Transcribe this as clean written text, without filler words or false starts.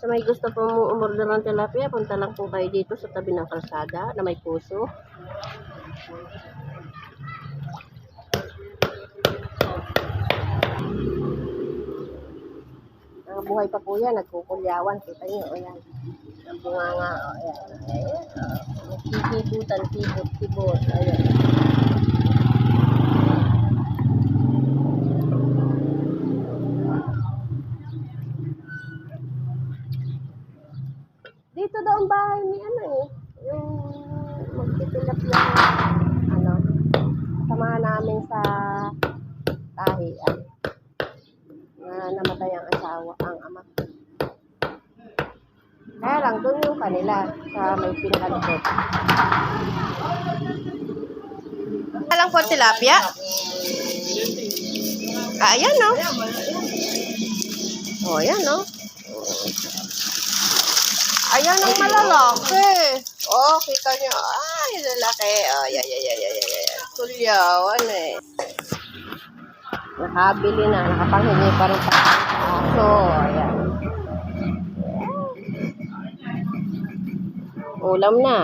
Sa may gusto po mo umorder ng tilapia, punta lang po kayo dito sa tabi ng kalsada na may puso. Buhay pa po yan, nagkukulyawan, kita nyo, ayan. Ang bunganga, ayan. Nagkikibutan, kibot, ayan. Dito daw ang bahay ni yung magtitilapia samahan namin sa tahian na namatay ang asawa, ang ama. Kaya lang, doon yung kanila sa may pinagkot. Alang po tilapia? Ayan, no? Oh, ayan, no? Ayan ang malalaki. Oh, kita nyo. Ay, lalaki. Oh, yeah. Tulyawan eh. Nakabili na. Nakapanghingi pa rin sa aso. Ayan. Ulam na.